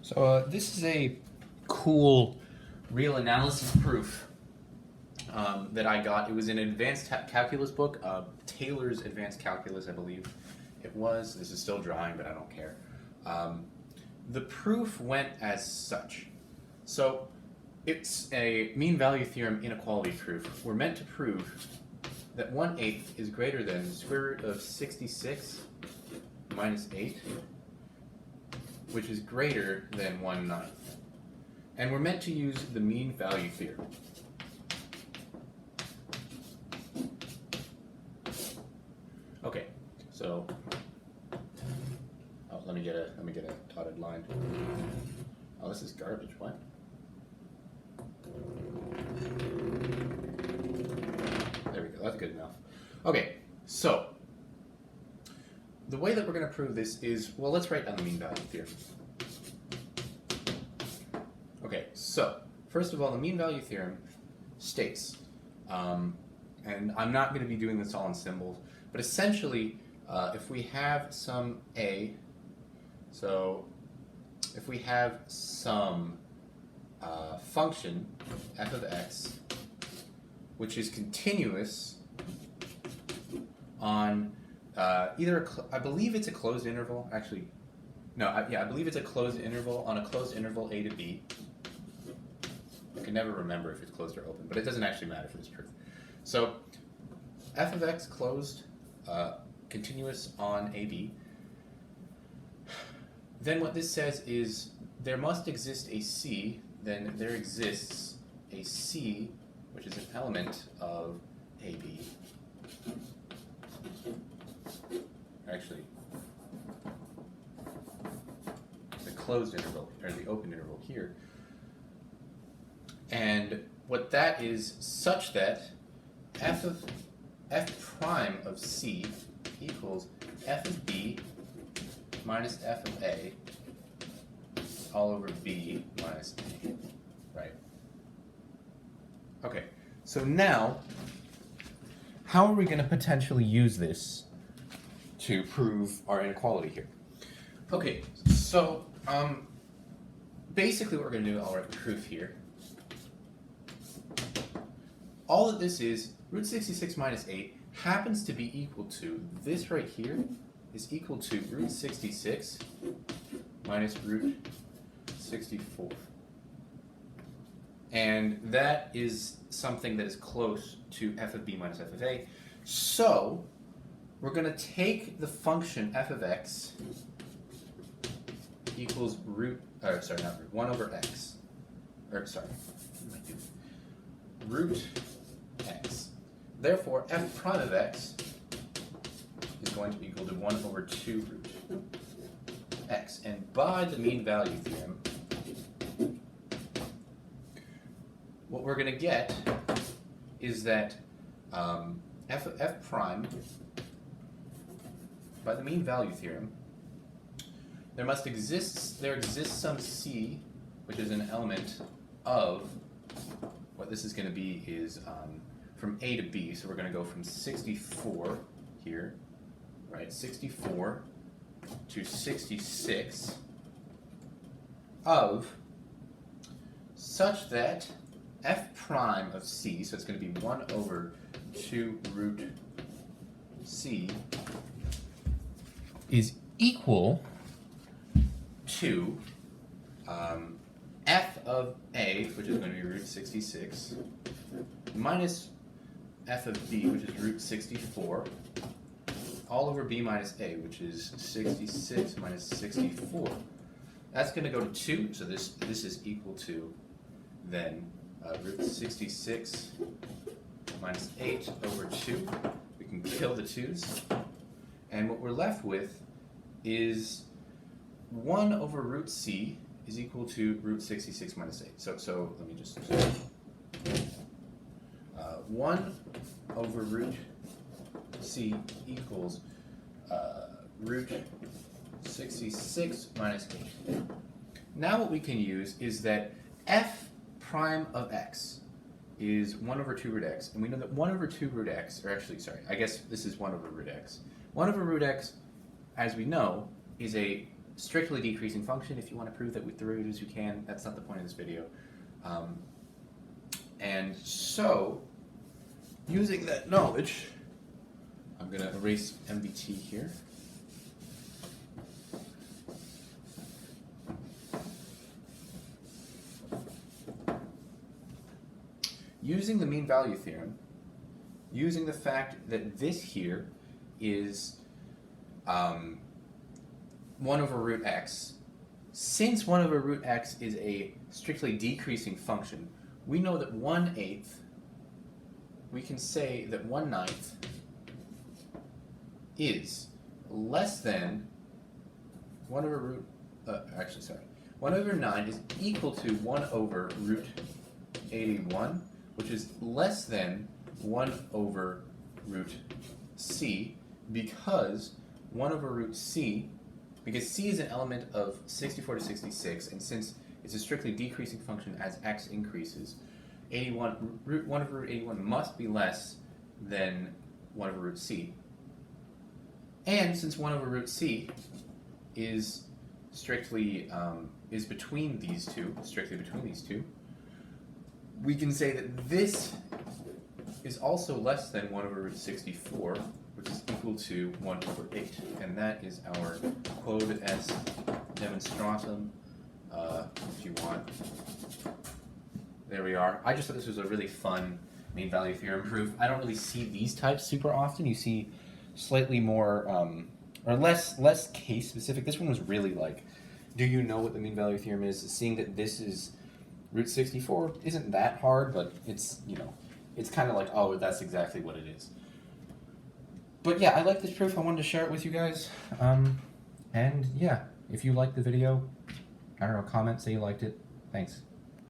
So this is a cool real analysis proof that I got. It was in an advanced calculus book, Taylor's Advanced Calculus, I believe it was. This is still drawing, but I don't care. The proof went as such. So it's a mean value theorem inequality proof. We're meant to prove that 1/8 is greater than the square root of 66 minus 8, which is greater than 1/9. And we're meant to use the mean value theorem. Okay, so let me get a dotted line. Oh, this is garbage. What? There we go. That's good enough. Okay, so the way that we're going to prove this is, well, let's write down the mean value theorem. Okay, so first of all, the mean value theorem states, and I'm not going to be doing this all in symbols, but essentially, if we have some a, so if we have some function f of x, which is continuous on either I believe it's a closed interval. Actually, no, I believe it's a closed interval on a closed interval a to b. I can never remember if it's closed or open, but it doesn't actually matter for this proof. So f of x closed, continuous on ab. Then what this says is there must exist a c, then there exists a c, which is an element of ab. Actually, the closed interval, or the open interval here. And what that is such that f prime of c equals f of b minus f of a all over b minus a, right? Okay, so now, how are we going to potentially use this to prove our inequality here? Okay, so basically what we're going to do, I'll write the proof here. All that this is, root 66 minus 8 happens to be equal to, this right here is equal to root 66 minus root 64. And that is something that is close to f of b minus f of a. So we're going to take the function f of x equals root, or sorry, not root, 1 over x. Or sorry, what am I doing? Root x. Therefore, f prime of x is going to be equal to 1 over 2 root x. And by the mean value theorem, what we're going to get is that f prime, by the mean value theorem, there exists some c, which is an element of, what this is going to be is from a to b, so we're going to go from 64 here, right, 64 to 66 of such that f prime of c, so it's going to be 1 over 2 root c, is equal to f of a, which is going to be root 66, minus f of b, which is root 64, all over b minus a, which is 66 minus 64. That's going to go to 2, so this is equal to then root 66 minus 8 over 2. We can kill the 2's. And what we're left with is 1 over root c is equal to root 66 minus 8. So let me just... 1 over root c equals root 66 minus 8. Now what we can use is that f prime of x is 1 over 2 root x, and we know that 1 over 2 root x, or actually, sorry, I guess this is 1 over root x. 1 over root x, as we know, is a strictly decreasing function. If you want to prove that with derivatives, you can. That's not the point of this video. And so, using that knowledge, I'm going to erase MVT here. Using the mean value theorem, using the fact that this here is 1 over root x, since 1 over root x is a strictly decreasing function, we know that 1/8, we can say that 1/9 is less than 1 over root, 1 over 9 is equal to 1 over root 81, which is less than 1 over root c, because 1 over root c, because c is an element of 64 to 66, and since it's a strictly decreasing function as x increases, 1 over root 81 must be less than 1 over root c. And since 1 over root c is strictly is between these two, strictly between these two, we can say that this is also less than 1 over root 64, which is equal to 1 over 8. And that is our quod est demonstratum, if you want. There we are. I just thought this was a really fun mean value theorem proof. I don't really see these types super often. You see slightly more, or less case specific. This one was really like, do you know what the mean value theorem is? Seeing that this is root 64 isn't that hard, but it's, you know, it's kind of like, oh, that's exactly what it is. But yeah, I like this proof. I wanted to share it with you guys. And yeah, if you liked the video, I don't know, comment, say you liked it. Thanks.